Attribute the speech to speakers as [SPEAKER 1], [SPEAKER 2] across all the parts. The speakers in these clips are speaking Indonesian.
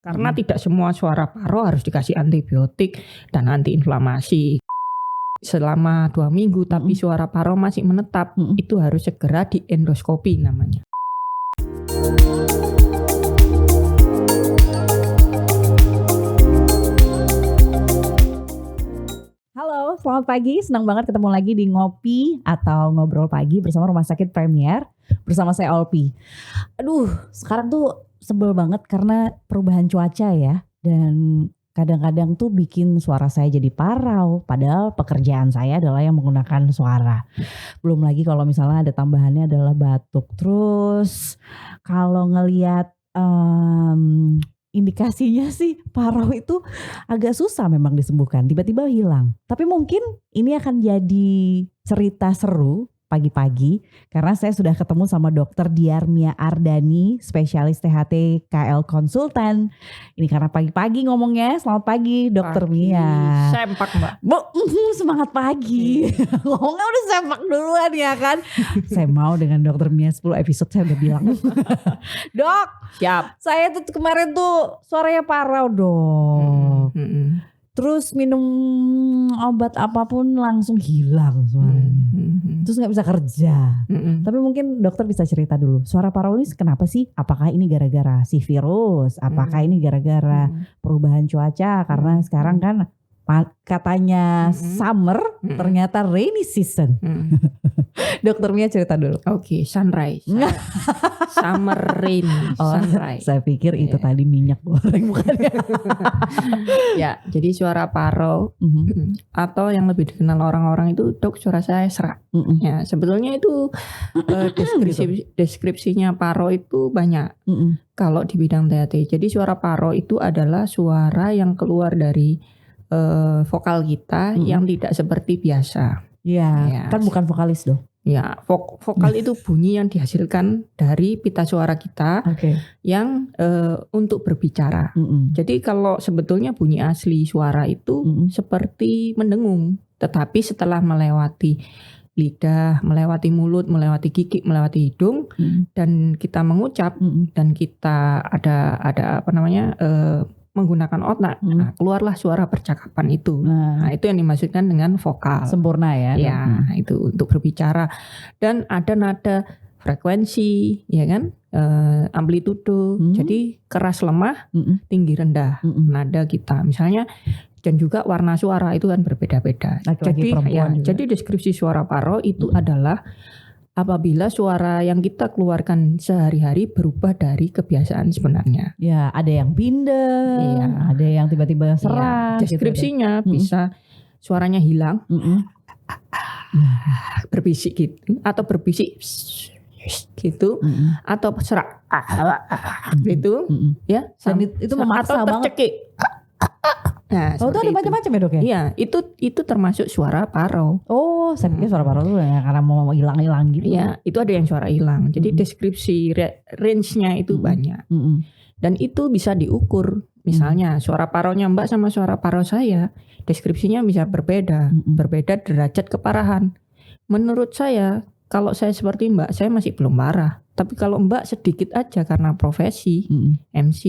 [SPEAKER 1] Karena tidak semua suara paro harus dikasih antibiotik dan antiinflamasi selama 2 minggu, tapi suara paro masih menetap, itu harus segera diendoskopi namanya.
[SPEAKER 2] Halo, selamat pagi. Senang banget ketemu lagi di Ngopi atau Ngobrol Pagi bersama Rumah Sakit Premier. Bersama saya Olpi. Aduh, sekarang tuh sebel banget karena perubahan cuaca ya. Dan kadang-kadang tuh bikin suara saya jadi parau. Padahal pekerjaan saya adalah yang menggunakan suara. Belum lagi kalau misalnya ada tambahannya adalah batuk. Terus kalau ngelihat indikasinya sih parau itu agak susah memang disembuhkan, tiba-tiba hilang. Tapi mungkin ini akan jadi cerita seru pagi-pagi karena saya sudah ketemu sama Dr. Diarmia Ardani, spesialis THT KL Konsultan. Ini karena pagi-pagi ngomongnya. Selamat pagi Dr. Mia.
[SPEAKER 1] Sempak Mbak.
[SPEAKER 2] Semangat pagi. Ngomongnya udah sempak duluan ya kan. Saya mau dengan Dr. Mia 10 episode saya udah bilang. Dok,
[SPEAKER 1] Siap.
[SPEAKER 2] saya tuh kemarin tuh suaranya parau dok. Terus minum obat apapun langsung hilang suaranya. Terus gak bisa kerja. Tapi mungkin dokter bisa cerita dulu. Suara parau ini kenapa sih? Apakah ini gara-gara si virus? Apakah ini gara-gara perubahan cuaca? Karena sekarang kan katanya summer, ternyata rainy season. Dokter Mia cerita dulu.
[SPEAKER 1] Oke, sunrise. Summer rain, sunrise.
[SPEAKER 2] Saya pikir itu tadi minyak goreng bukannya.
[SPEAKER 1] Ya, jadi suara parau atau yang lebih dikenal orang-orang itu, dok suara saya serak. Ya, sebetulnya itu deskripsinya parau itu banyak. Kalau di bidang THT. Jadi suara parau itu adalah suara yang keluar dari vokal kita yang tidak seperti biasa.
[SPEAKER 2] Ya, kan bukan vokalis dong.
[SPEAKER 1] Ya, vokal itu bunyi yang dihasilkan dari pita suara kita yang untuk berbicara. Jadi kalau sebetulnya bunyi asli suara itu seperti mendengung, tetapi setelah melewati lidah, melewati mulut, melewati gigi, melewati hidung, dan kita mengucap dan kita ada apa namanya menggunakan otak, nah, keluarlah suara percakapan itu. Nah, itu yang dimaksudkan dengan vokal.
[SPEAKER 2] Sempurna ya.
[SPEAKER 1] Ya, itu untuk berbicara. Dan ada nada frekuensi, ya kan, amplitudo. Jadi keras lemah, tinggi rendah. Nada kita, misalnya. Dan juga warna suara itu kan berbeda-beda. Jadi deskripsi suara parau itu adalah apabila suara yang kita keluarkan sehari-hari berubah dari kebiasaan sebenarnya.
[SPEAKER 2] Ya, ada yang binder, ada yang tiba-tiba serak.
[SPEAKER 1] Deskripsinya gitu, bisa suaranya hilang, berbisik gitu, atau berbisik gitu, atau serak gitu, ya.
[SPEAKER 2] Dan itu memaksa
[SPEAKER 1] atau tercekik. Nah,
[SPEAKER 2] itu ada macam-macam ya dok ya?
[SPEAKER 1] Iya, itu termasuk suara parau.
[SPEAKER 2] Oh, saya pikir suara parau itu ya karena mau hilang-hilang gitu.
[SPEAKER 1] Iya, itu ada yang suara hilang. Jadi deskripsi range-nya itu banyak. Dan itu bisa diukur. Misalnya suara paraunya Mbak sama suara parau saya, deskripsinya bisa berbeda. Berbeda derajat keparahan. Menurut saya, kalau saya seperti Mbak, saya masih belum parah. Tapi kalau Mbak sedikit aja karena profesi, MC,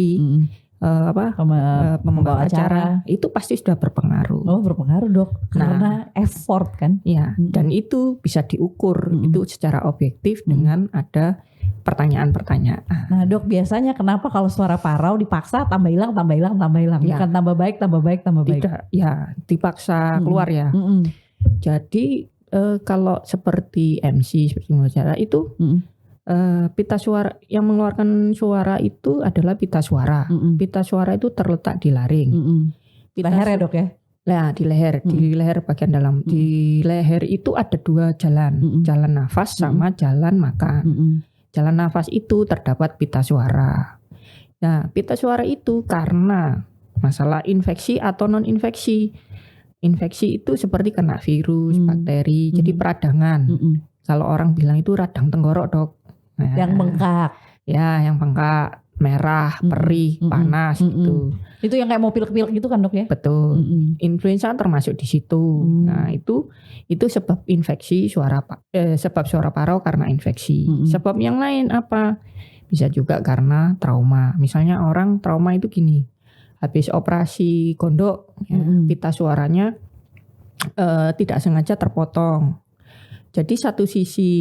[SPEAKER 1] pembawa acara itu pasti sudah berpengaruh.
[SPEAKER 2] Oh, berpengaruh dok, karena effort kan.
[SPEAKER 1] Ya, dan itu bisa diukur itu secara objektif dengan ada pertanyaan-pertanyaan.
[SPEAKER 2] Nah dok, biasanya kenapa kalau suara parau dipaksa tambah hilang, ya. Bukan tambah baik.
[SPEAKER 1] Tidak, ya dipaksa keluar ya. Jadi kalau seperti MC, seperti pembawa acara itu pita suara yang mengeluarkan suara itu adalah pita suara. Pita suara itu terletak di laring.
[SPEAKER 2] Leher ya dok ya?
[SPEAKER 1] Nah, di leher, di leher bagian dalam. Di leher itu ada 2 jalan, jalan nafas sama jalan makan. Jalan nafas itu terdapat pita suara. Nah, pita suara itu karena masalah infeksi atau non infeksi. Infeksi itu seperti kena virus, bakteri, jadi peradangan. Kalau orang bilang itu radang tenggorok dok. Nah,
[SPEAKER 2] yang bengkak.
[SPEAKER 1] Ya, yang bengkak, merah, perih, panas gitu.
[SPEAKER 2] Itu yang kayak mau pilek-pilek gitu kan dok ya?
[SPEAKER 1] Betul. Influenza termasuk di situ. Nah, itu sebab infeksi sebab suara parau karena infeksi. Sebab yang lain apa? Bisa juga karena trauma. Misalnya orang trauma itu gini, habis operasi gondok, pita suaranya tidak sengaja terpotong. Jadi satu sisi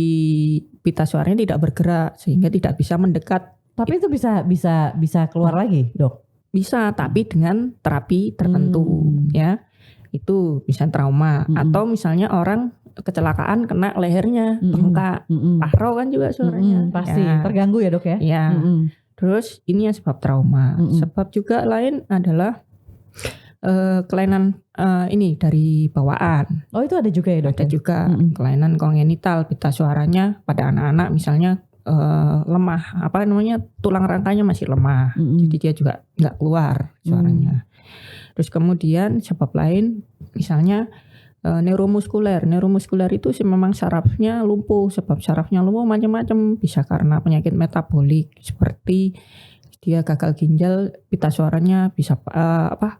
[SPEAKER 1] pita suaranya tidak bergerak sehingga tidak bisa mendekat.
[SPEAKER 2] Tapi itu bisa keluar lagi, Dok?
[SPEAKER 1] Bisa, tapi dengan terapi tertentu ya. Itu bisa trauma. Atau misalnya orang kecelakaan kena lehernya bengkak, pahro kan juga suaranya.
[SPEAKER 2] Pasti ya. Terganggu ya, Dok ya?
[SPEAKER 1] Iya. Terus ini yang sebab trauma. Sebab juga lain adalah kelainan ini dari bawaan.
[SPEAKER 2] Oh, itu ada juga ya, Dok?
[SPEAKER 1] Ada juga kelainan kongenital pita suaranya pada anak-anak misalnya lemah, tulang rangkanya masih lemah. Jadi dia juga nggak keluar suaranya. Terus kemudian sebab lain misalnya neuromuskuler. Neuromuskuler itu memang sarafnya lumpuh. Sebab sarafnya lumpuh macam-macam. Bisa karena penyakit metabolik seperti dia gagal ginjal, pita suaranya bisa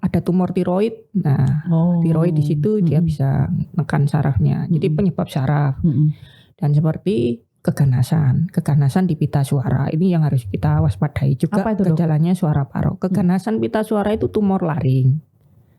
[SPEAKER 1] ada tumor tiroid. Nah, tiroid di situ dia bisa menekan sarafnya. Jadi penyebab saraf. Dan seperti keganasan di pita suara. Ini yang harus kita waspadai juga.
[SPEAKER 2] Apa itu,
[SPEAKER 1] gejalanya suara paro. Keganasan pita suara itu tumor laring.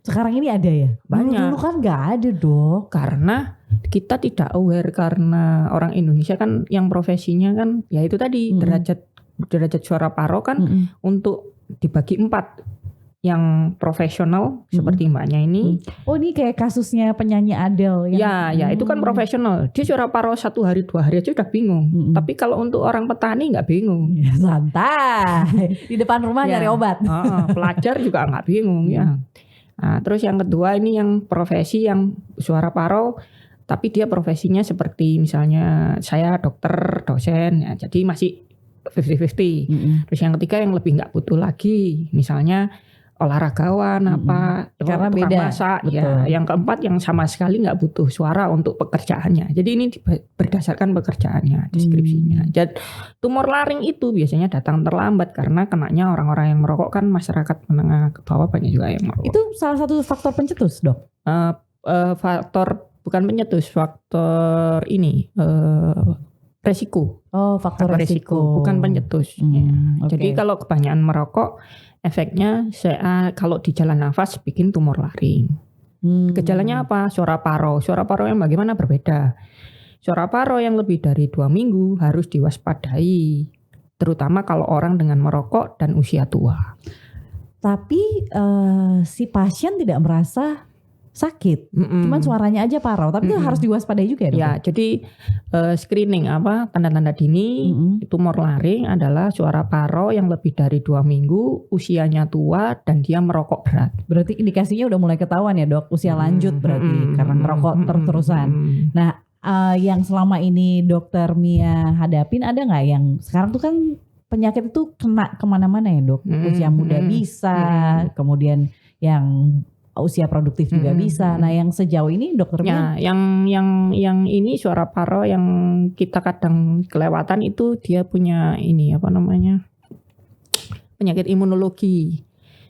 [SPEAKER 2] Sekarang ini ada ya?
[SPEAKER 1] Banyak.
[SPEAKER 2] Dulu kan nggak ada, Dok.
[SPEAKER 1] Karena kita tidak aware, karena orang Indonesia kan yang profesinya kan ya itu tadi derajat suara paro kan untuk dibagi 4. Yang profesional seperti mbaknya ini.
[SPEAKER 2] Oh, ini kayak kasusnya penyanyi Adele.
[SPEAKER 1] Ya itu kan profesional. Dia suara paro 1 hari 2 hari aja udah bingung. Tapi kalau untuk orang petani nggak bingung.
[SPEAKER 2] Ya, santai. Di depan rumah nyari obat.
[SPEAKER 1] Pelajar juga nggak bingung ya. Nah, terus yang kedua ini yang profesi yang suara paro, tapi dia profesinya seperti misalnya saya dokter, dosen, ya, jadi masih 50-50. Terus yang ketiga yang lebih nggak butuh lagi, misalnya olahragawan
[SPEAKER 2] karena
[SPEAKER 1] tukang
[SPEAKER 2] beda
[SPEAKER 1] masak, ya. Yang keempat yang sama sekali nggak butuh suara untuk pekerjaannya. Jadi ini berdasarkan pekerjaannya, deskripsinya. Jadi tumor laring itu biasanya datang terlambat karena kenanya orang-orang yang merokok kan, masyarakat menengah ke bawah banyak juga yang merokok.
[SPEAKER 2] Itu salah satu faktor pencetus, Dok?
[SPEAKER 1] Faktor bukan pencetus, faktor ini resiko.
[SPEAKER 2] Oh, faktor resiko.
[SPEAKER 1] Bukan pencetus. Jadi kalau kebanyakan merokok, efeknya kalau di jalan nafas bikin tumor laring. Gejalanya apa? Suara paro. Suara paro yang bagaimana berbeda. Suara paro yang lebih dari 2 minggu harus diwaspadai. Terutama kalau orang dengan merokok dan usia tua.
[SPEAKER 2] Tapi si pasien tidak merasa sakit, cuman suaranya aja paro, tapi itu harus diwaspadai juga ya, Dok?
[SPEAKER 1] Ya, jadi screening tanda-tanda dini tumor laring adalah suara paro yang lebih dari 2 minggu, usianya tua dan dia merokok berat.
[SPEAKER 2] Berarti indikasinya udah mulai ketahuan ya, Dok, usia lanjut berarti karena merokok terus-terusan. Nah, yang selama ini Dokter Mia hadapin ada nggak yang sekarang tuh kan penyakit itu kena kemana-mana ya, Dok? Usia muda bisa, kemudian yang usia produktif juga bisa. Nah, yang sejauh ini Dokter Mia?
[SPEAKER 1] Yang ini suara paro yang kita kadang kelewatan itu dia punya ini penyakit imunologi.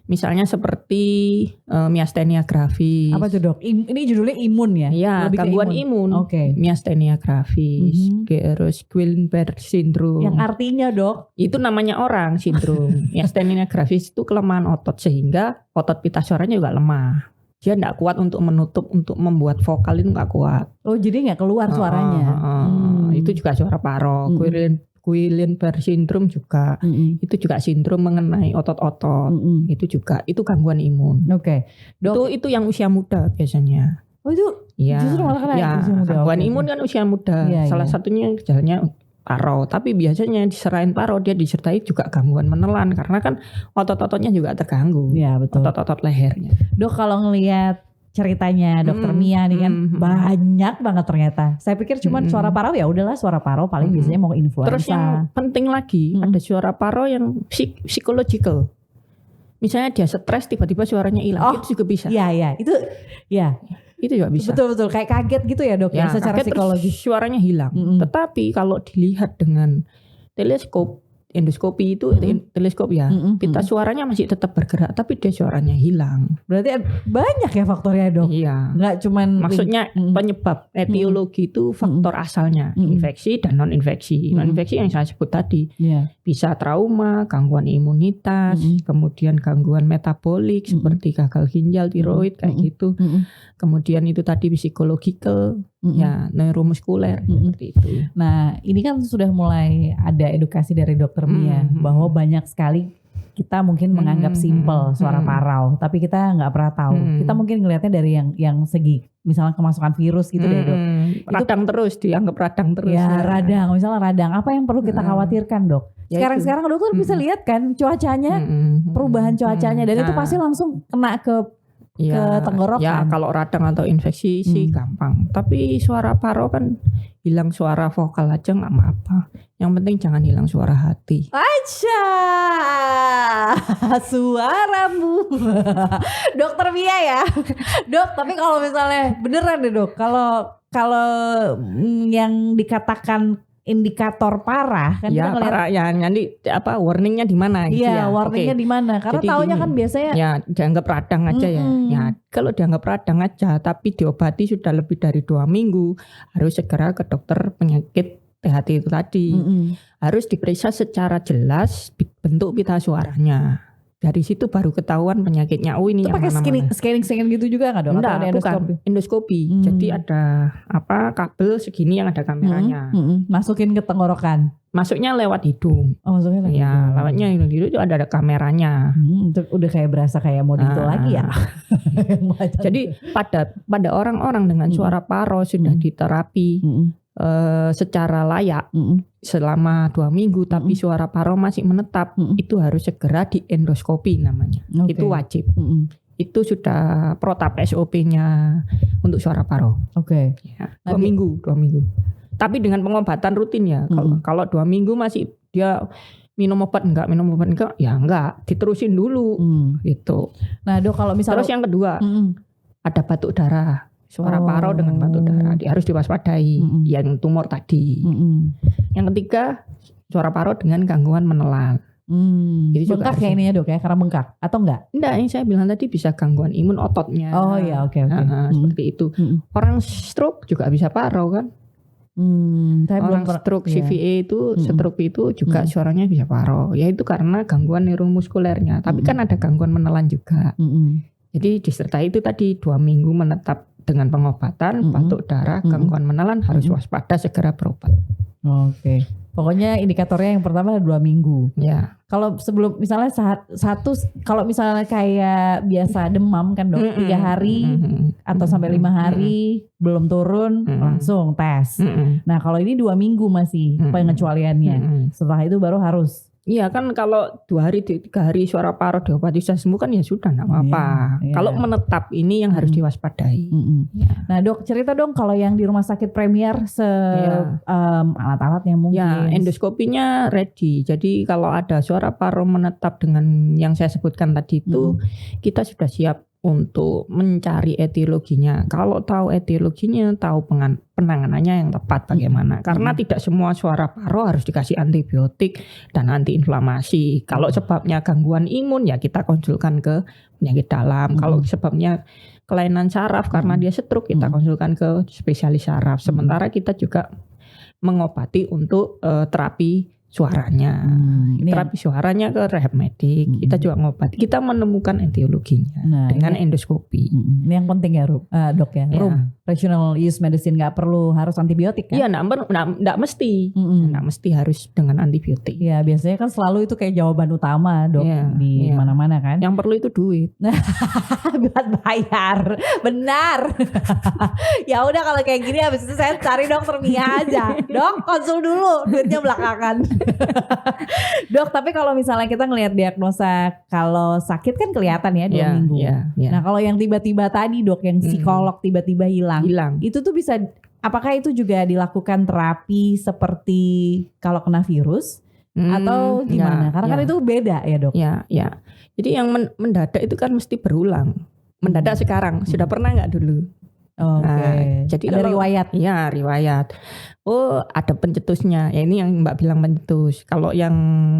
[SPEAKER 1] Misalnya seperti miastenia gravis.
[SPEAKER 2] Apa tuh, Dok? Ini judulnya imun ya?
[SPEAKER 1] Iya, gangguan imun.
[SPEAKER 2] Oke.
[SPEAKER 1] Miastenia gravis, terus Guillain-Barré syndrome.
[SPEAKER 2] Yang artinya, Dok?
[SPEAKER 1] Itu namanya orang sindrom. Miastenia gravis itu kelemahan otot sehingga otot pita suaranya juga lemah. Dia enggak kuat untuk menutup, untuk membuat vokal itu enggak kuat.
[SPEAKER 2] Oh, jadi enggak keluar suaranya.
[SPEAKER 1] Itu juga suara paro. Guillain-Barré syndrome juga. Itu juga sindrom mengenai otot-otot. Itu gangguan imun.
[SPEAKER 2] Oke.
[SPEAKER 1] Itu yang usia muda biasanya.
[SPEAKER 2] Oh, itu justru malah kena usia muda.
[SPEAKER 1] Gangguan imun kan usia muda. Salah satunya gejalanya paro. Tapi biasanya diserahin paro dia disertai juga gangguan menelan karena kan otot-ototnya juga terganggu.
[SPEAKER 2] Iya, betul.
[SPEAKER 1] Otot-otot lehernya.
[SPEAKER 2] Dok, kalau ngelihat ceritanya Dokter Mia nih kan banyak banget ternyata. Saya pikir cuman suara paro ya udahlah suara paro paling biasanya mau influenza.
[SPEAKER 1] Terus yang penting lagi ada suara paro yang psychological. Misalnya dia stres tiba-tiba suaranya hilang, itu juga bisa.
[SPEAKER 2] Iya, itu
[SPEAKER 1] juga bisa.
[SPEAKER 2] Betul kayak kaget gitu ya, Dok, ya secara psikologis
[SPEAKER 1] suaranya hilang. Tetapi kalau dilihat dengan teleskop endoskopi itu teleskop ya, pita suaranya masih tetap bergerak tapi dia suaranya hilang.
[SPEAKER 2] Berarti banyak ya faktornya dok?
[SPEAKER 1] Iya.
[SPEAKER 2] Nggak cuman
[SPEAKER 1] maksudnya penyebab etiologi itu faktor asalnya infeksi dan non infeksi. Non infeksi yang saya sebut tadi bisa trauma, gangguan imunitas, kemudian gangguan metabolik seperti gagal ginjal, tiroid kayak gitu. Kemudian itu tadi psikologikal, ya neuromuskuler seperti itu.
[SPEAKER 2] Nah ini kan sudah mulai ada edukasi dari dokter Mia bahwa banyak sekali kita mungkin menganggap simpel suara parau, tapi kita nggak pernah tahu. Kita mungkin ngelihatnya dari yang segi misalnya kemasukan virus gitu deh dok.
[SPEAKER 1] Radang terus, dianggap radang terus.
[SPEAKER 2] Ya radang, misalnya radang. Apa yang perlu kita khawatirkan dok? Sekarang dokter bisa lihat kan cuacanya, perubahan cuacanya, dan itu pasti langsung kena ke tenggorokan.
[SPEAKER 1] Ya kalau radang atau infeksi sih gampang. Tapi suara paro kan hilang suara vokal aja nggak apa-apa. Yang penting jangan hilang suara hati.
[SPEAKER 2] Aja suaramu, dokter Mia ya, dok. Tapi kalau misalnya beneran deh dok, kalau yang dikatakan indikator parah kan
[SPEAKER 1] ya,
[SPEAKER 2] kita ngeliat
[SPEAKER 1] parah ya, nanti apa warningnya di mana gitu
[SPEAKER 2] ya. Warningnya di mana? Karena taunya kan biasanya
[SPEAKER 1] ya dianggap radang aja ya. Ya kalau dianggap radang aja tapi diobati sudah lebih dari 2 minggu harus segera ke dokter penyakit THT itu tadi. Harus diperiksa secara jelas bentuk pita suaranya. Dari situ baru ketahuan penyakitnya. Oh ini
[SPEAKER 2] itu
[SPEAKER 1] yang
[SPEAKER 2] pakai scanning gitu juga nggak dok?
[SPEAKER 1] Enggak, bukan endoskopi. Jadi ada kabel segini yang ada kameranya.
[SPEAKER 2] Masukin ke tenggorokan.
[SPEAKER 1] Masuknya lewat hidung.
[SPEAKER 2] Oh masuknya lewat hidung.
[SPEAKER 1] Lewatnya hidung itu ada kameranya.
[SPEAKER 2] Itu udah kayak berasa kayak mau itu lagi ya.
[SPEAKER 1] Jadi pada orang-orang dengan suara paro sudah diterapi secara layak selama 2 minggu tapi suara paro masih menetap, itu harus segera di endoskopi namanya. Itu wajib. Itu sudah protap SOP-nya untuk suara paro. Ya, 2 minggu. Tapi dengan pengobatan rutin ya. Kalau 2 minggu masih dia minum obat enggak, ya enggak, diterusin dulu gitu.
[SPEAKER 2] Nah dok, kalau misalnya
[SPEAKER 1] terus yang kedua ada batuk darah. Suara paro dengan batuk darah harus diwaspadai, yang tumor tadi. Yang ketiga, suara paro dengan gangguan menelan.
[SPEAKER 2] Bengkak ya ini ya dok ya, karena bengkak atau enggak?
[SPEAKER 1] Enggak, yang saya bilang tadi bisa gangguan imun ototnya.
[SPEAKER 2] Oh ya, oke.
[SPEAKER 1] Seperti itu. Orang stroke juga bisa paro kan. Orang stroke CVA itu, stroke itu juga suaranya bisa paro. Ya itu karena gangguan neuromuskulernya. Tapi kan ada gangguan menelan juga. Jadi disertai itu tadi 2 minggu menetap dengan pengobatan, batuk darah, gangguan menelan harus waspada, segera berobat.
[SPEAKER 2] Pokoknya indikatornya yang pertama 2 minggu.
[SPEAKER 1] Ya.
[SPEAKER 2] Kalau sebelum misalnya kalau misalnya kayak biasa demam kan dok, 3 hari atau sampai 5 hari belum turun, langsung tes. Nah kalau ini 2 minggu masih pengecualiannya. Setelah itu baru harus.
[SPEAKER 1] Iya kan kalau 2 hari 3 hari suara paro diobati sudah sembuh kan ya sudah enggak apa-apa. Kalau menetap ini yang harus diwaspadai.
[SPEAKER 2] Nah dok, cerita dong kalau yang di rumah sakit Premier alat-alatnya mungkin.
[SPEAKER 1] Ya endoskopinya ready. Jadi kalau ada suara paro menetap dengan yang saya sebutkan tadi itu kita sudah siap untuk mencari etiologinya. Kalau tahu etiologinya, tahu penanganannya yang tepat bagaimana. Karena tidak semua suara paro harus dikasih antibiotik dan antiinflamasi. Kalau sebabnya gangguan imun ya kita konsulkan ke penyakit dalam. Kalau sebabnya kelainan saraf karena dia stroke, kita konsulkan ke spesialis saraf. Sementara kita juga mengobati untuk terapi suaranya. Terapi suaranya ke rehab medik. Kita juga ngobati. Kita menemukan etiologinya dengan endoskopi.
[SPEAKER 2] Ini yang penting ya dok ya. Rational use medicine gak perlu harus antibiotik kan?
[SPEAKER 1] Iya, enggak mesti. Enggak mesti harus dengan antibiotik.
[SPEAKER 2] Iya, biasanya kan selalu itu kayak jawaban utama dok di mana-mana kan.
[SPEAKER 1] Yang perlu itu duit.
[SPEAKER 2] Buat bayar. Benar. Ya udah kalau kayak gini habis itu saya cari dokter Mia aja. Dok, konsul dulu, duitnya belakangan. Dok, tapi kalau misalnya kita ngelihat diagnosa kalau sakit kan kelihatan ya 2 minggu. Nah, kalau yang tiba-tiba tadi dok, yang psikolog tiba-tiba hilang. Itu tuh bisa, apakah itu juga dilakukan terapi seperti kalau kena virus atau gimana? Karena kan itu beda ya dok.
[SPEAKER 1] Ya. Jadi yang mendadak itu kan mesti berulang. Mendadak sekarang. Sudah pernah nggak dulu? Nah, jadi
[SPEAKER 2] ada riwayat.
[SPEAKER 1] Iya, riwayat. Oh, ada pencetusnya. Ya ini yang Mbak bilang pencetus. Kalau yang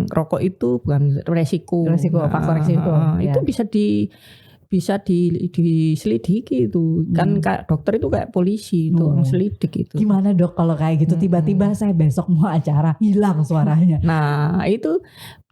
[SPEAKER 1] rokok itu bukan resiko.
[SPEAKER 2] Faktor resiko.
[SPEAKER 1] Itu bisa diselidiki itu. Kan kayak dokter itu kayak polisi itu selidik itu.
[SPEAKER 2] Gimana dok kalau kayak gitu tiba-tiba saya besok mau acara hilang suaranya.
[SPEAKER 1] Nah, itu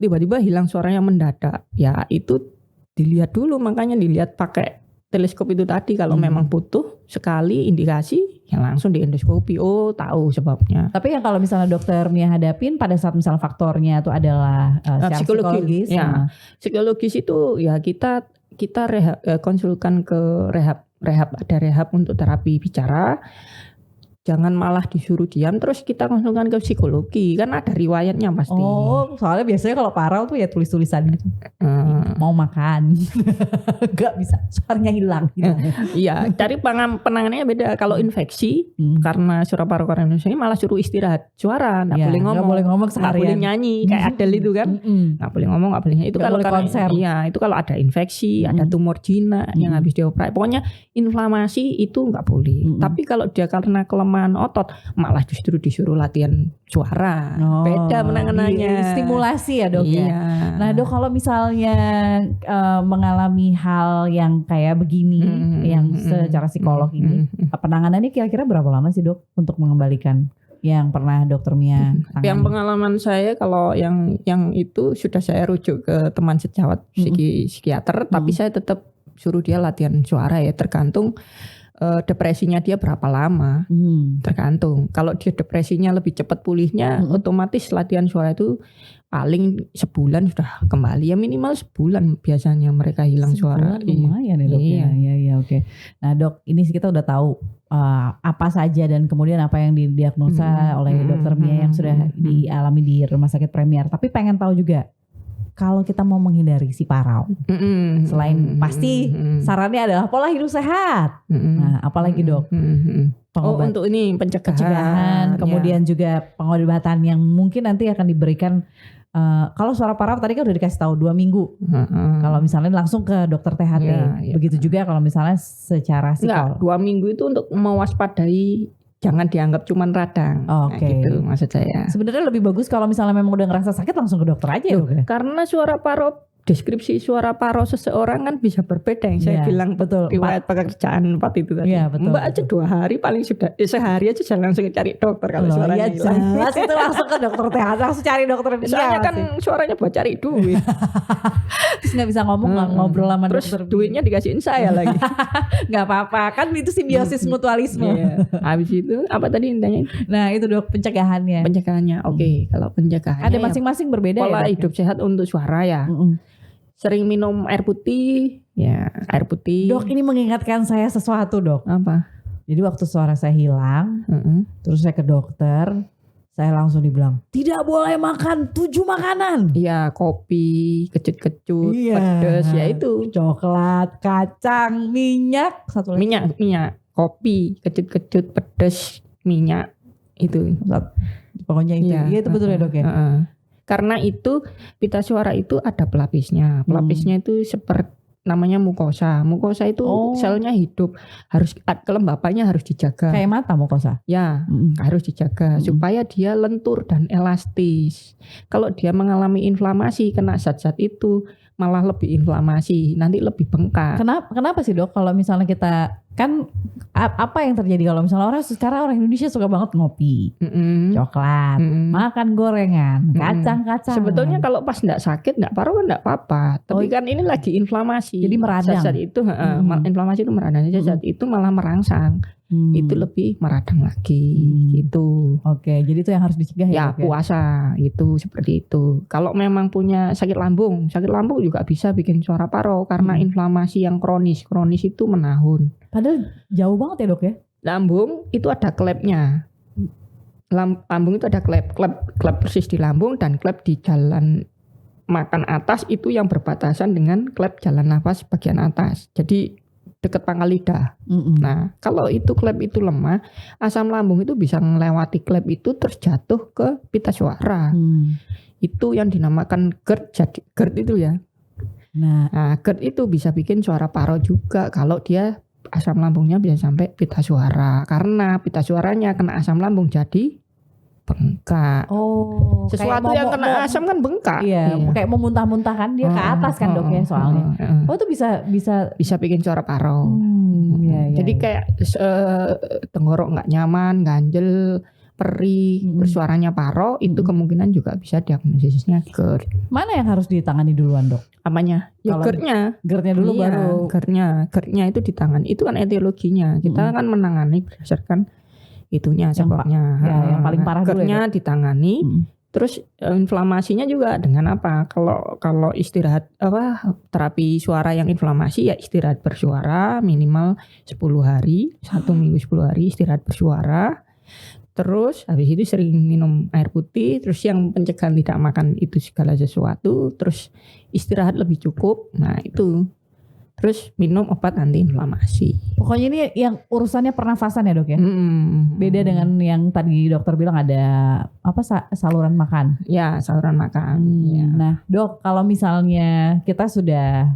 [SPEAKER 1] tiba-tiba hilang suaranya mendadak. Ya, itu dilihat dulu, makanya dilihat pakai teleskop itu tadi. Kalau memang butuh sekali indikasi yang langsung diendoskopi. Oh, tahu sebabnya.
[SPEAKER 2] Tapi yang kalau misalnya dokter Mia hadapin pada saat misalnya faktornya itu adalah psikologis.
[SPEAKER 1] Ya, psikologis itu ya kita konsulkan ke rehab, ada rehab untuk terapi bicara. Jangan malah disuruh diam terus kita konsulkan ke psikologi, kan ada riwayatnya pasti.
[SPEAKER 2] Oh, soalnya biasanya kalau parau tuh ya tulis-tulisan gitu. Mau makan. Gak bisa, suaranya hilang.
[SPEAKER 1] Iya, cari penanganannya beda. Kalau infeksi karena suara paru-paru Indonesia malah suruh istirahat suara, nggak boleh ngomong.
[SPEAKER 2] Nggak boleh ngomong seharian.
[SPEAKER 1] Nggak boleh nyanyi kayak Adele itu kan. Nggak boleh ngomong, nggak boleh nyanyi. Itu kalau
[SPEAKER 2] konser.
[SPEAKER 1] Iya, itu kalau ada infeksi, ada tumor jinak yang habis dioperasi. Pokoknya inflamasi itu nggak boleh. Tapi kalau dia karena kelemahan otot malah justru disuruh latihan suara. Beda penanganannya.
[SPEAKER 2] Stimulasi ya dok ya. Nah dok kalau misalnya mengalami hal yang kayak begini yang secara psikolog ini, penanganannya kira-kira berapa lama sih dok untuk mengembalikan yang pernah dokter Mia tangani?
[SPEAKER 1] Yang pengalaman saya kalau yang itu sudah saya rujuk ke teman sejawat psikiater, tapi saya tetap suruh dia latihan suara ya, tergantung depresinya dia berapa lama, tergantung. Kalau dia depresinya lebih cepat pulihnya, otomatis latihan suara itu paling sebulan sudah kembali. Ya minimal sebulan biasanya mereka hilang suara.
[SPEAKER 2] Lumayan ya dok. Iya, oke. Nah dok, ini kita udah tahu apa saja dan kemudian apa yang didiagnosa oleh dokter Mia yang sudah dialami di Rumah Sakit Premier. Tapi pengen tahu juga, kalau kita mau menghindari si parau, selain pasti sarannya adalah pola hidup sehat. Nah, apalagi dok?
[SPEAKER 1] Untuk ini pencegahan,
[SPEAKER 2] kemudian juga pengobatan yang mungkin nanti akan diberikan. Kalau suara parau tadi kan udah dikasih tahu 2 minggu. Kalau misalnya langsung ke dokter THT, begitu juga kalau misalnya secara psikolog.
[SPEAKER 1] 2 minggu itu untuk mewaspadai. Jangan dianggap cuman radang. Nah, gitu maksud saya.
[SPEAKER 2] Sebenarnya lebih bagus kalau misalnya memang udah ngerasa sakit langsung ke dokter aja ya.
[SPEAKER 1] Karena suara parau, deskripsi suara parau seseorang kan bisa berbeda. Yang saya bilang betul. Riwayat pekerjaan 4 itu tadi.
[SPEAKER 2] Iya, betul,
[SPEAKER 1] Mbak aja 2 hari paling sudah. Sehari aja saya langsung cari dokter kalau suaranya hilang.
[SPEAKER 2] Jelas itu langsung ke dokter THT, langsung cari dokter.
[SPEAKER 1] Soalnya kan suaranya buat cari duit.
[SPEAKER 2] Terus gak bisa ngomong, ngobrol sama
[SPEAKER 1] terus
[SPEAKER 2] dokter.
[SPEAKER 1] Terus duitnya dikasihin saya lagi.
[SPEAKER 2] Gak apa-apa, kan itu simbiosis mutualisme.
[SPEAKER 1] Habis itu apa tadi intinya?
[SPEAKER 2] Nah itu dok, pencegahannya.
[SPEAKER 1] Oke, kalau pencegahannya
[SPEAKER 2] ada masing-masing berbeda
[SPEAKER 1] pola
[SPEAKER 2] ya. Pola
[SPEAKER 1] hidup sehat untuk suara ya. Sering minum air putih. Ya, air putih.
[SPEAKER 2] Dok, ini mengingatkan saya sesuatu dok.
[SPEAKER 1] Apa?
[SPEAKER 2] Jadi waktu suara saya hilang, terus saya ke dokter, saya langsung dibilang, tidak boleh makan 7 makanan.
[SPEAKER 1] Iya, kopi, kecut-kecut, pedas, ya itu.
[SPEAKER 2] Coklat, kacang, minyak.
[SPEAKER 1] Minyak, kopi, kecut-kecut, pedas, minyak, itu.
[SPEAKER 2] Pokoknya itu. Iya itu betul ya dok ya.
[SPEAKER 1] Karena itu pita suara itu ada pelapisnya. Pelapisnya itu seperti namanya mukosa. Mukosa itu selnya hidup, harus kelembapannya harus dijaga.
[SPEAKER 2] Kayak mata mukosa.
[SPEAKER 1] Ya, harus dijaga supaya dia lentur dan elastis. Kalau dia mengalami inflamasi kena zat-zat itu malah lebih inflamasi, nanti lebih bengkak.
[SPEAKER 2] Kenapa sih dok? Kalau misalnya kita kan apa yang terjadi kalau misalnya orang Indonesia suka banget ngopi, coklat, makan gorengan, kacang-kacang.
[SPEAKER 1] Sebetulnya kalau pas enggak sakit, enggak parau enggak apa-apa. Tapi kan ini lagi inflamasi.
[SPEAKER 2] Jadi meradang.
[SPEAKER 1] Zat itu inflamasi itu meradang. Zat itu malah merangsang. Itu lebih meradang lagi gitu.
[SPEAKER 2] Oke, jadi itu yang harus dicegah ya.
[SPEAKER 1] Ya, puasa itu seperti itu. Kalau memang punya sakit lambung juga bisa bikin suara parau karena inflamasi yang kronis itu menahun.
[SPEAKER 2] Padahal jauh banget ya dok ya.
[SPEAKER 1] Lambung itu ada klepnya. Lambung itu ada klep persis di lambung dan klep di jalan makan atas itu yang berbatasan dengan klep jalan nafas bagian atas. Jadi dekat pangkal lidah. Nah, kalau itu klep itu lemah, asam lambung itu bisa melewati klep itu terjatuh ke pita suara. Itu yang dinamakan GERD itu ya. Nah, GERD itu bisa bikin suara parau juga kalau dia asam lambungnya bisa sampai pita suara. Karena pita suaranya kena asam lambung jadi bengkak. Sesuatu yang kena asam kan bengkak.
[SPEAKER 2] Iya, kayak mau muntah-muntah kan dia ke atas kan dok ya soalnya. Itu bisa
[SPEAKER 1] bikin suara parau. Jadi kayak tenggorok nggak nyaman, ganjel, perih, bersuaranya parau, itu kemungkinan juga bisa diagnosisnya GERD.
[SPEAKER 2] Mana yang harus ditangani duluan dok?
[SPEAKER 1] Apanya? Ya GERD-nya
[SPEAKER 2] dulu baru.
[SPEAKER 1] GERD-nya itu ditangani. Itu kan etiologinya. Kita kan menangani berdasarkan itunya sebabnya.
[SPEAKER 2] Yang paling parah dulu
[SPEAKER 1] GERD-nya ditangani. Terus inflamasinya juga dengan apa? Kalau istirahat terapi suara yang inflamasi ya istirahat bersuara minimal 10 hari, 1 minggu 10 hari istirahat bersuara. Terus habis itu sering minum air putih, terus yang pencegahan tidak makan itu segala sesuatu, terus istirahat lebih cukup. Nah, itu. Terus minum obat antiinflamasi.
[SPEAKER 2] Pokoknya ini yang urusannya pernafasan ya dok ya? Beda dengan yang tadi dokter bilang ada saluran makan.
[SPEAKER 1] Ya, saluran makan. Ya.
[SPEAKER 2] Nah dok, kalau misalnya kita sudah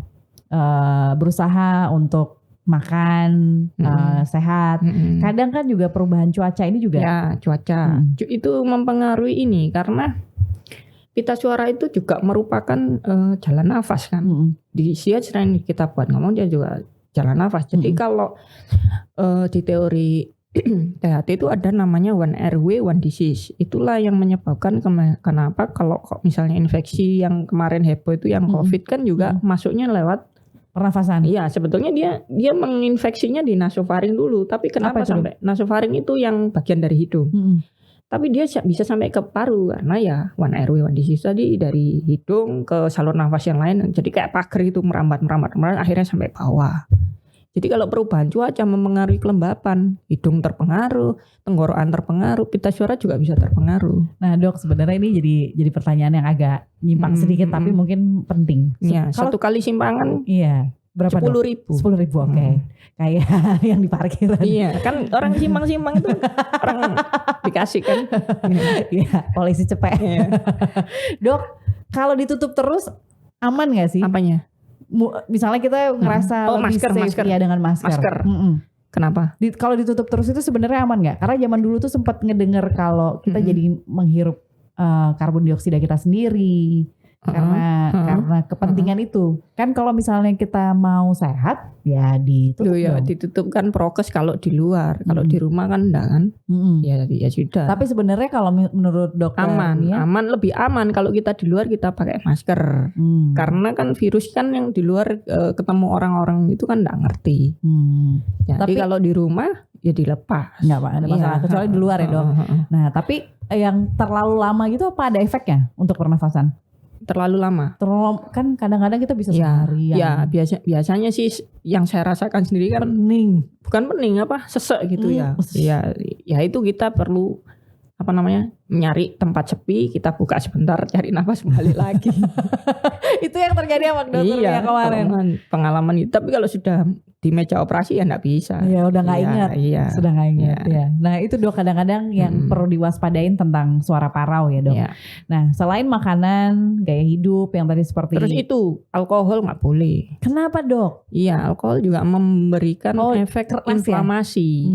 [SPEAKER 2] berusaha untuk makan sehat, kadang kan juga perubahan cuaca ini juga.
[SPEAKER 1] Ya, cuaca. Itu mempengaruhi ini karena pita suara itu juga merupakan jalan nafas kan. Di selain kita buat ngomong dia juga jalan nafas. Jadi kalau di teori THT itu ada namanya one airway one disease. Itulah yang menyebabkan kenapa kalau misalnya infeksi yang kemarin heboh itu yang COVID kan juga masuknya lewat
[SPEAKER 2] pernafasan.
[SPEAKER 1] Iya, sebetulnya dia menginfeksinya di nasofaring dulu. Tapi kenapa sampai nasofaring itu yang bagian dari hidung? Tapi dia bisa sampai ke paru karena ya one airway one disease tadi dari hidung ke saluran nafas yang lain. Jadi kayak pagar itu merambat akhirnya sampai bawah. Jadi kalau perubahan cuaca mempengaruhi kelembapan, hidung terpengaruh, tenggorokan terpengaruh, pita suara juga bisa terpengaruh.
[SPEAKER 2] Nah dok, sebenarnya ini jadi pertanyaan yang agak nyimpang sedikit tapi mungkin penting.
[SPEAKER 1] Iya, satu kali simpangan.
[SPEAKER 2] Iya. Berapa
[SPEAKER 1] 10.000.
[SPEAKER 2] 10.000 oke. Kayak yang di parkiran.
[SPEAKER 1] Iya, kan orang simpang-simpang itu orang dikasih kan.
[SPEAKER 2] Iya, polisi cepet. Iya. Dok, kalau ditutup terus aman gak sih?
[SPEAKER 1] Apanya?
[SPEAKER 2] Misalnya kita ngerasa lebih safe ya dengan masker.
[SPEAKER 1] Kenapa?
[SPEAKER 2] Kalau ditutup terus itu sebenarnya aman nggak? Karena zaman dulu tuh sempat ngedengar kalau kita jadi menghirup karbon dioksida kita sendiri karena kepentingan itu. Kan kalau misalnya kita mau sehat ya ditutup.
[SPEAKER 1] Ya ditutup kan prokes kalau di luar. Kalau di rumah kan enggak kan? Ya sudah.
[SPEAKER 2] Tapi sebenarnya kalau menurut dokter
[SPEAKER 1] aman lebih aman kalau kita di luar kita pakai masker. Karena kan virus kan yang di luar ketemu orang-orang itu kan enggak ngerti. Tapi kalau di rumah ya dilepas.
[SPEAKER 2] Enggak ada masalah kecuali di luar ya dok. Nah tapi yang terlalu lama gitu apa ada efeknya untuk pernafasan?
[SPEAKER 1] Terlalu lama.
[SPEAKER 2] Kan kadang-kadang kita bisa seharian.
[SPEAKER 1] Ya biasanya sih yang saya rasakan sendiri kan
[SPEAKER 2] pening.
[SPEAKER 1] Bukan pening sesek gitu ya. Ya itu kita perlu nyari tempat sepi, kita buka sebentar, cari nafas balik lagi.
[SPEAKER 2] Itu yang terjadi sama dokternya kemarin.
[SPEAKER 1] Pengalaman itu. Tapi kalau sudah di meja operasi ya enggak bisa.
[SPEAKER 2] Ya udah enggak ingat.
[SPEAKER 1] Iya.
[SPEAKER 2] Sudah enggak ingat ya. Nah, itu dok kadang-kadang yang perlu diwaspadain tentang suara parau ya, dok. Nah, selain makanan, gaya hidup yang tadi seperti
[SPEAKER 1] terus itu alkohol enggak boleh.
[SPEAKER 2] Kenapa, dok?
[SPEAKER 1] Iya, alkohol juga memberikan efek inflamasi.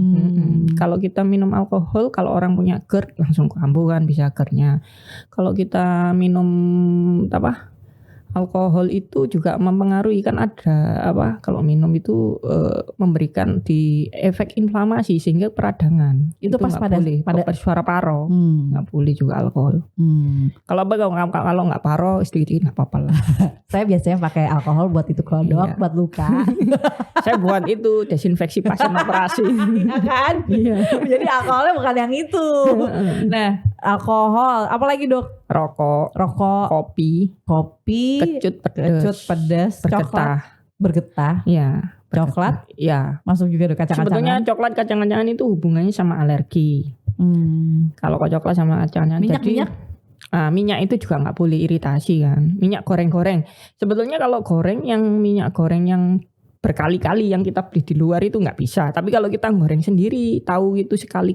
[SPEAKER 1] Kalau kita minum alkohol, kalau orang punya GERD langsung kambuh kan bisa GERD-nya. Kalau kita minum alkohol itu juga mempengaruhi kan ada kalau minum itu memberikan di efek inflamasi sehingga peradangan
[SPEAKER 2] itu pas pada
[SPEAKER 1] suara paro nggak boleh juga alkohol. Kalau nggak paro sedikit nggak apa-apa lah.
[SPEAKER 2] Saya biasanya pakai alkohol buat itu kalau dok buat luka.
[SPEAKER 1] Saya buat itu desinfeksi pasien operasi.
[SPEAKER 2] Iya kan? Iya. Jadi alkoholnya bukan yang itu. Nah alkohol apalagi dok? Rokok, kopi,
[SPEAKER 1] kecut pedas,
[SPEAKER 2] bergetah,
[SPEAKER 1] ya,
[SPEAKER 2] coklat,
[SPEAKER 1] ya,
[SPEAKER 2] masuk juga dok kacang-kacangan.
[SPEAKER 1] Sebetulnya coklat kacang-kacangan itu hubungannya sama alergi. Kalau coklat sama kacang-kacangan, minyak itu juga nggak boleh iritasi kan. Minyak goreng-goreng. Sebetulnya kalau minyak goreng yang berkali-kali yang kita beli di luar itu nggak bisa. Tapi kalau kita goreng sendiri, tahu itu sekali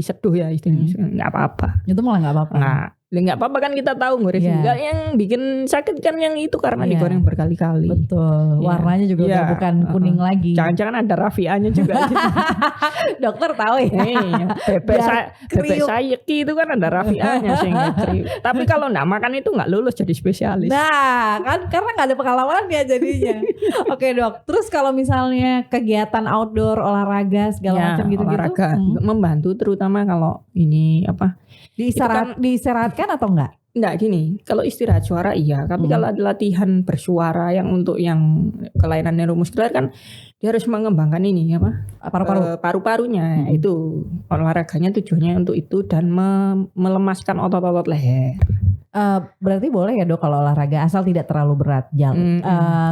[SPEAKER 1] seduh ya istilahnya nggak apa-apa.
[SPEAKER 2] Itu malah nggak apa-apa.
[SPEAKER 1] Nggak apa-apa kan kita tahu ngorek enggak, yang bikin sakit kan yang itu karena digoreng berkali-kali.
[SPEAKER 2] Betul. Warnanya juga udah bukan kuning lagi.
[SPEAKER 1] Jangan-jangan ada rafianya juga.
[SPEAKER 2] Dokter tahu ya.
[SPEAKER 1] Bebek sayeki itu kan ada rafianya sehingga kriuk. Tapi kalau enggak makan itu enggak lulus jadi spesialis.
[SPEAKER 2] Nah, kan karena enggak ada pengalamannya jadinya. Oke, Dok. Terus kalau misalnya kegiatan outdoor, olahraga segala macam gitu-gitu.
[SPEAKER 1] Olahraga membantu terutama kalau ini apa?
[SPEAKER 2] Diistirahatkan atau enggak?
[SPEAKER 1] Enggak gini, kalau istirahat suara iya, tapi kalau ada latihan bersuara yang untuk yang kelainan neuromuskuler kan dia harus mengembangkan ini apa? Paru-parunya. Itu olahraganya tujuannya untuk itu dan melemaskan otot-otot leher.
[SPEAKER 2] Berarti boleh ya Dok kalau olahraga asal tidak terlalu berat.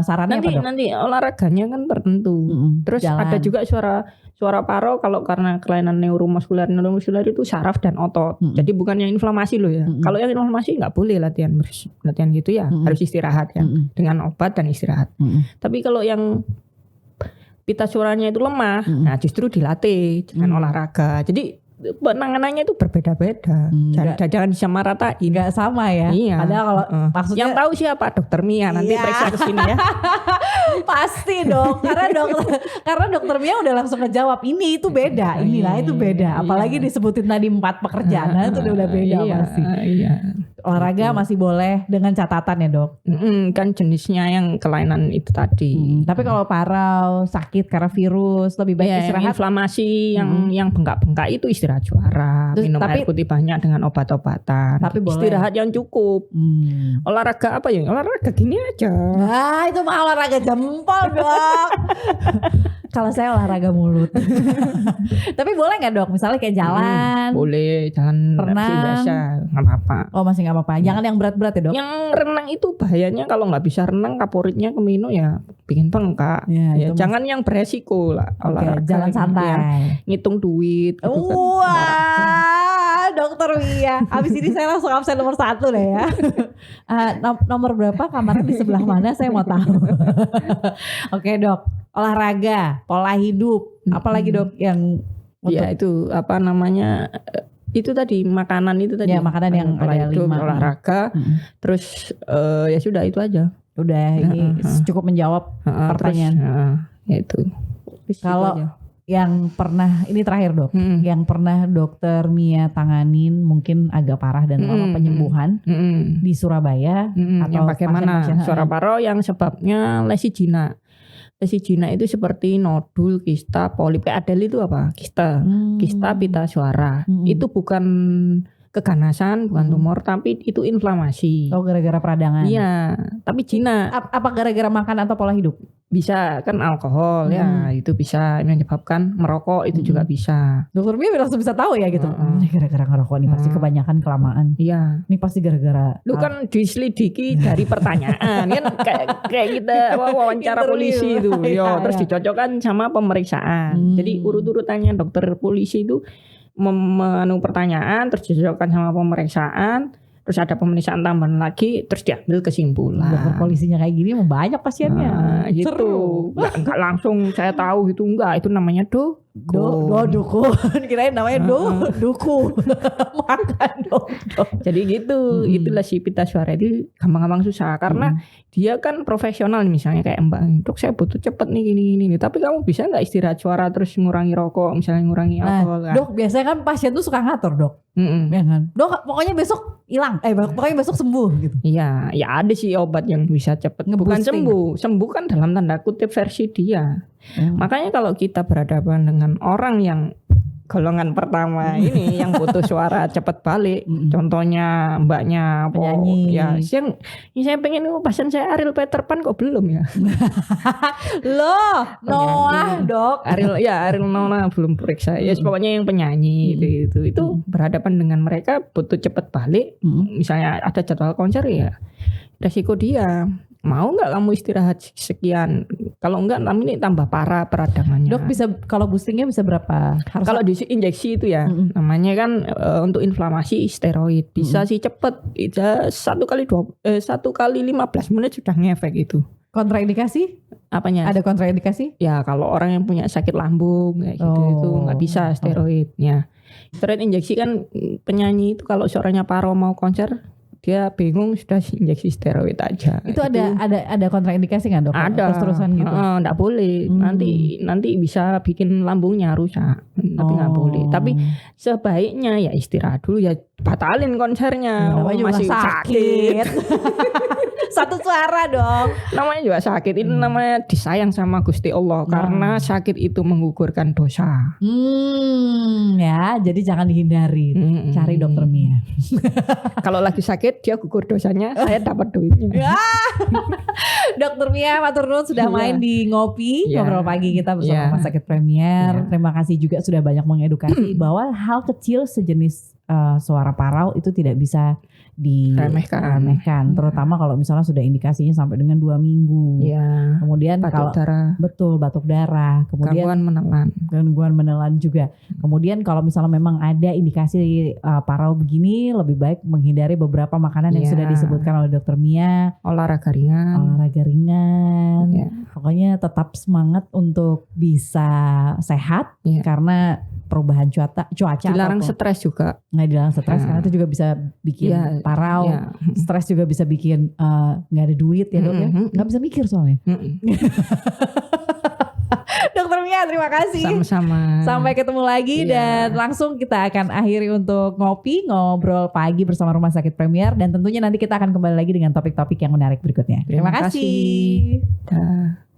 [SPEAKER 2] Sarannya apa Dok?
[SPEAKER 1] Nanti olahraganya kan tertentu. Terus ada juga suara paro kalau karena kelainan neuromuskuler itu saraf dan otot. Jadi bukan yang inflamasi loh ya. Kalau yang inflamasi nggak boleh latihan gitu ya. Harus istirahat ya dengan obat dan istirahat. Tapi kalau yang pita suaranya itu lemah, nah justru dilatih dengan olahraga. Jadi penanganannya itu berbeda-beda. Jangan disamaratain.
[SPEAKER 2] Enggak sama ya.
[SPEAKER 1] Iya.
[SPEAKER 2] Padahal kalau maksudnya
[SPEAKER 1] yang tahu siapa? Dokter Mia. Nanti periksa ke sini ya.
[SPEAKER 2] Pasti dong. Karena Dokter Mia udah langsung ngejawab ini itu beda, inilah itu beda. Apalagi disebutin tadi 4 pekerjaan. Nah, itu udah beda pasti.
[SPEAKER 1] Iya.
[SPEAKER 2] Olahraga masih boleh dengan catatan ya Dok.
[SPEAKER 1] Kan jenisnya yang kelainan itu tadi.
[SPEAKER 2] Tapi kalau parau, sakit karena virus, lebih baik istirahat.
[SPEAKER 1] Inflamasi yang bengkak-bengkak itu istirahat suara. Terus, minum air putih banyak dengan obat-obatan.
[SPEAKER 2] Tapi
[SPEAKER 1] istirahat yang cukup. Olahraga apa ya? Olahraga gini aja.
[SPEAKER 2] Nah itu mah olahraga jempol Dok. Kalau saya olahraga mulut. Tapi boleh gak Dok? Misalnya kayak jalan.
[SPEAKER 1] Boleh, jalan biasa, gak apa-apa.
[SPEAKER 2] Oh masih gak apa-apa. Jangan yang berat-berat ya Dok.
[SPEAKER 1] Yang renang itu bahayanya kalau gak bisa renang kaporitnya kemino ya bikin bengkak. Ya, jangan yang beresiko lah. Olahraga
[SPEAKER 2] jalan santai.
[SPEAKER 1] Ya, ngitung duit. Gitu
[SPEAKER 2] Wah, Dokter Mia. Abis ini saya langsung absen nomor 1 deh ya. Nomor berapa kamarnya di sebelah mana saya mau tahu. Oke Dok. Olahraga, pola hidup, apalagi Dok yang
[SPEAKER 1] ya itu apa namanya itu tadi makanan itu tadi
[SPEAKER 2] ya makanan yang ada 5
[SPEAKER 1] olahraga terus ya sudah itu aja
[SPEAKER 2] udah ini cukup menjawab pertanyaan
[SPEAKER 1] ya itu
[SPEAKER 2] kalau yang pernah ini terakhir Dok yang pernah Dokter Mia tanganin mungkin agak parah dan lama penyembuhan di Surabaya atau
[SPEAKER 1] yang bagaimana suara paro yang sebabnya lesi jinak. Lesi jinak itu seperti nodul, kista, polip. Adel itu apa? Kista pita suara. Itu bukan keganasan, bukan tumor, tapi itu inflamasi.
[SPEAKER 2] Oh, gara-gara peradangan.
[SPEAKER 1] Iya, tapi jinak.
[SPEAKER 2] Apa gara-gara makan atau pola hidup?
[SPEAKER 1] Bisa kan alkohol ya, itu bisa menyebabkan merokok itu juga bisa.
[SPEAKER 2] Dokter Mia langsung bisa tahu ya gitu. Ini gara-gara ngerokok nih pasti kebanyakan kelamaan.
[SPEAKER 1] Iya.
[SPEAKER 2] Ini pasti gara-gara.
[SPEAKER 1] Lu kan diselidiki dari pertanyaan kan kayak kita wawancara polisi itu. Terus dicocokkan sama pemeriksaan. Jadi urut-urutannya dokter polisi itu pertanyaan terus dicocokkan sama pemeriksaan. Terus ada pemeriksaan tambahan lagi, terus diambil kesimpulan.
[SPEAKER 2] Dokter polisinya kayak gini banyak pasiennya.
[SPEAKER 1] Gitu.
[SPEAKER 2] Seru.
[SPEAKER 1] Enggak langsung saya tahu gitu, enggak. Itu namanya
[SPEAKER 2] dukun. Kirain namanya duku. Makan dong.
[SPEAKER 1] Jadi gitu, itulah si pita suara itu gampang-gampang susah karena dia kan profesional misalnya kayak Mbak, Dok saya butuh cepet nih gini. Tapi kamu bisa nggak istirahat suara terus ngurangi rokok, misalnya ngurangi alkohol?
[SPEAKER 2] Dok biasanya kan pasien tuh suka ngatur Dok. Ya kan? Dok pokoknya besok hilang, pokoknya besok sembuh gitu.
[SPEAKER 1] Iya, ya ada sih obat yang bisa cepet. Bukan sembuh kan dalam tanda kutip versi dia. Makanya kalau kita berhadapan dengan orang yang golongan pertama ini yang butuh suara cepat balik, contohnya mbaknya
[SPEAKER 2] penyanyi,
[SPEAKER 1] ya saya pengen pasien saya Ariel Peter Pan kok belum ya?
[SPEAKER 2] Loh, Noah Dok.
[SPEAKER 1] Ariel Noah belum periksa. Ya pokoknya yang penyanyi itu berhadapan dengan mereka butuh cepat balik. Misalnya ada jadwal konser ya, resiko dia. Mau nggak kamu istirahat sekian? Kalau enggak, ini tambah parah peradangannya.
[SPEAKER 2] Dok bisa kalau boostingnya bisa berapa?
[SPEAKER 1] Kalau di injeksi itu ya, namanya kan untuk inflamasi steroid bisa sih cepet. Bisa 1 kali 15 menit sudah ngefek itu.
[SPEAKER 2] Kontraindikasi?
[SPEAKER 1] apanya?
[SPEAKER 2] Ada kontraindikasi?
[SPEAKER 1] Ya kalau orang yang punya sakit lambung kayak gitu itu nggak bisa steroidnya. Steroid injeksi kan penyanyi itu kalau suaranya Paro mau konser dia bingung sudah injeksi steroid aja.
[SPEAKER 2] Itu ada kontraindikasi nggak dok?
[SPEAKER 1] Ada.
[SPEAKER 2] Terus-terusan gitu.
[SPEAKER 1] Nggak boleh. Nanti bisa bikin lambungnya rusak. Tapi nggak boleh. Tapi sebaiknya ya istirahat dulu ya, batalin konsernya.
[SPEAKER 2] Masih sakit. Satu suara dong.
[SPEAKER 1] Namanya juga sakit. Ini namanya disayang sama Gusti Allah karena sakit itu menggugurkan dosa.
[SPEAKER 2] Ya, jadi jangan dihindari. Cari dokter Mia.
[SPEAKER 1] Kalau lagi sakit dia gugur dosanya, saya dapat duitnya.
[SPEAKER 2] Dokter Mia matur nuwun sudah main di Ngopi Ngobrol Pagi kita bersama Rumah Sakit Premier. Terima kasih juga sudah banyak mengedukasi bahwa hal kecil sejenis suara parau itu tidak bisa diremehkan, terutama kalau misalnya sudah indikasinya sampai dengan 2 minggu. Kemudian
[SPEAKER 1] batuk darah.
[SPEAKER 2] Betul, batuk darah. Kemudian gangguan menelan juga. Kemudian kalau misalnya memang ada indikasi parau begini, lebih baik menghindari beberapa makanan yang sudah disebutkan oleh Dokter Mia.
[SPEAKER 1] Olahraga ringan.
[SPEAKER 2] Pokoknya tetap semangat untuk bisa sehat karena perubahan cuaca.
[SPEAKER 1] Dilarang stres juga.
[SPEAKER 2] Nggak dilarang stres karena itu juga bisa bikin parau. Stres juga bisa bikin nggak ada duit ya dok ya. Nggak bisa mikir soalnya. Dokter Mia terima kasih.
[SPEAKER 1] Sama-sama.
[SPEAKER 2] Sampai ketemu lagi dan langsung kita akan akhiri untuk Ngobrol Pagi bersama Rumah Sakit Premier. Dan tentunya nanti kita akan kembali lagi dengan topik-topik yang menarik berikutnya. Terima kasih.
[SPEAKER 1] Dah.